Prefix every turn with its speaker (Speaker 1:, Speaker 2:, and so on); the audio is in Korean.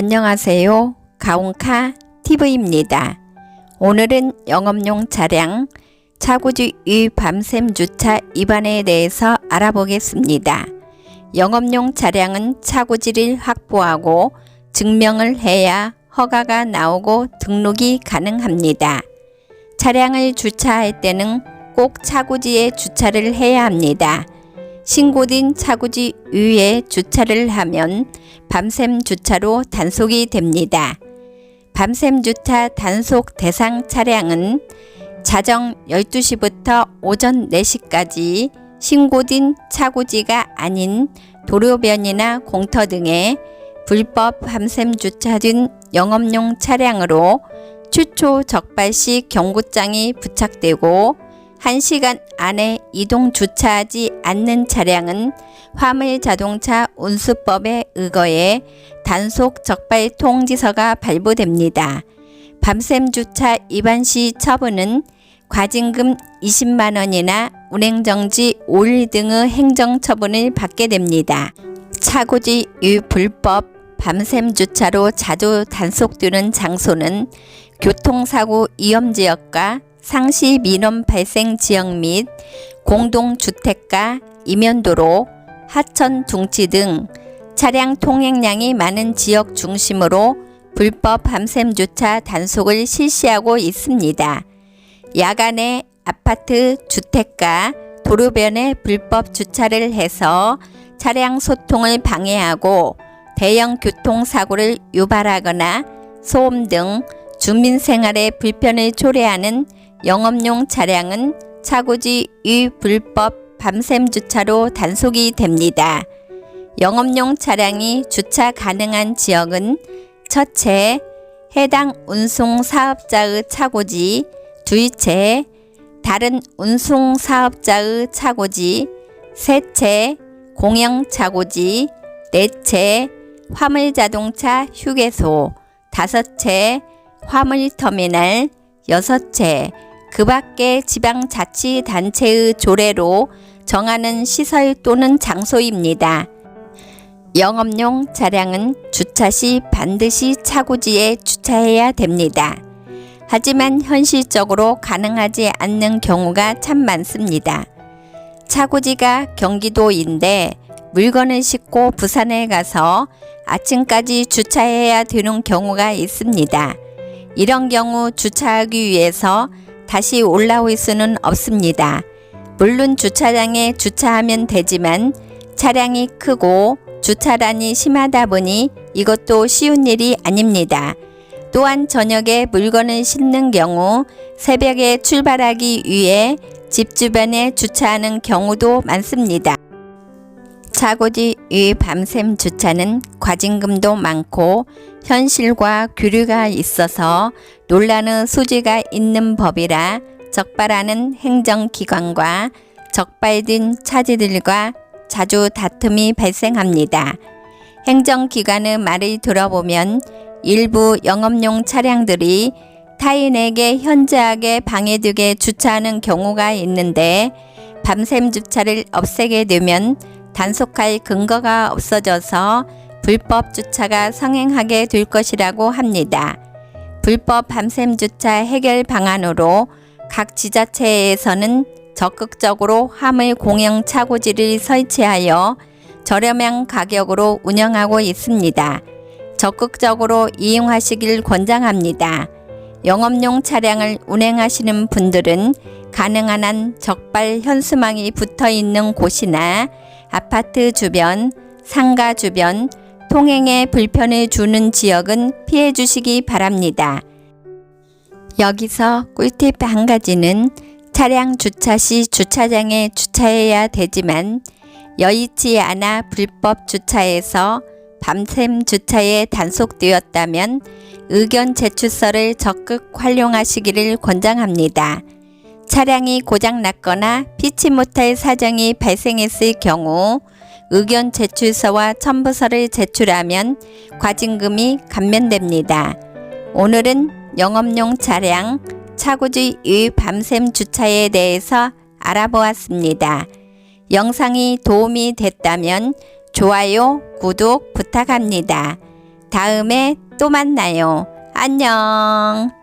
Speaker 1: 안녕하세요. 가온카 TV입니다. 오늘은 영업용 차량 차고지 밤샘 주차 위반에 대해서 알아보겠습니다. 영업용 차량은 차고지를 확보하고 증명을 해야 허가가 나오고 등록이 가능합니다. 차량을 주차할 때는 꼭 차고지에 주차를 해야 합니다. 신고된 차고지 위에 주차를 하면 밤샘 주차로 단속이 됩니다. 밤샘 주차 단속 대상 차량은 자정 12시부터 오전 4시까지 신고된 차고지가 아닌 도로변이나 공터 등에 불법 밤샘 주차된 영업용 차량으로 추초 적발 시 경고장이 부착되고 1시간 안에 이동 주차하지 않는 차량은 화물자동차 운수법에 의거해 단속 적발 통지서가 발부됩니다. 밤샘 주차 위반 시 처분은 과징금 20만원이나 운행정지 5일 등의 행정처분을 받게 됩니다. 차고지 불법 밤샘 주차로 자주 단속되는 장소는 교통사고 위험지역과 상시 민원 발생 지역 및 공동주택가, 이면도로, 하천 둥지 등 차량 통행량이 많은 지역 중심으로 불법 밤샘 주차 단속을 실시하고 있습니다. 야간에 아파트, 주택가, 도로변에 불법 주차를 해서 차량 소통을 방해하고 대형 교통사고를 유발하거나 소음 등 주민 생활에 불편을 초래하는 영업용 차량은 차고지 불법 밤샘 주차로 단속이 됩니다. 영업용 차량이 주차 가능한 지역은 첫째, 해당 운송 사업자의 차고지, 둘째, 다른 운송 사업자의 차고지, 셋째, 공영 차고지, 넷째, 화물자동차 휴게소, 다섯째, 화물터미널, 여섯째, 그 밖의 지방자치단체의 조례로 정하는 시설 또는 장소입니다. 영업용 차량은 주차 시 반드시 차고지에 주차해야 됩니다. 하지만 현실적으로 가능하지 않는 경우가 참 많습니다. 차고지가 경기도인데 물건을 싣고 부산에 가서 아침까지 주차해야 되는 경우가 있습니다. 이런 경우 주차하기 위해서 다시 올라올 수는 없습니다. 물론 주차장에 주차하면 되지만 차량이 크고 주차란이 심하다 보니 이것도 쉬운 일이 아닙니다. 또한 저녁에 물건을 싣는 경우 새벽에 출발하기 위해 집 주변에 주차하는 경우도 많습니다. 차고지 밤샘 주차는 과징금도 많고 현실과 교류가 있어서 논란의 소지가 있는 법이라 적발하는 행정기관과 적발된 차주들과 자주 다툼이 발생합니다. 행정기관의 말을 들어보면 일부 영업용 차량들이 타인에게 현저하게 방해되게 주차하는 경우가 있는데 밤샘 주차를 없애게 되면 단속할 근거가 없어져서 불법 주차가 성행하게 될 것이라고 합니다. 불법 밤샘 주차 해결 방안으로 각 지자체에서는 적극적으로 화물 공영 차고지를 설치하여 저렴한 가격으로 운영하고 있습니다. 적극적으로 이용하시길 권장합니다. 영업용 차량을 운행하시는 분들은 가능한 한 적발 현수막이 붙어 있는 곳이나 아파트 주변, 상가 주변, 통행에 불편을 주는 지역은 피해 주시기 바랍니다. 여기서 꿀팁 한 가지는 차량 주차 시 주차장에 주차해야 되지만 여의치 않아 불법 주차해서 밤샘 주차에 단속되었다면 의견 제출서를 적극 활용하시기를 권장합니다. 차량이 고장났거나 피치 못할 사정이 발생했을 경우 의견 제출서와 첨부서를 제출하면 과징금이 감면됩니다. 오늘은 영업용 차량 차고지 밤샘 주차에 대해서 알아보았습니다. 영상이 도움이 됐다면 좋아요, 구독 부탁합니다. 다음에 또 만나요. 안녕.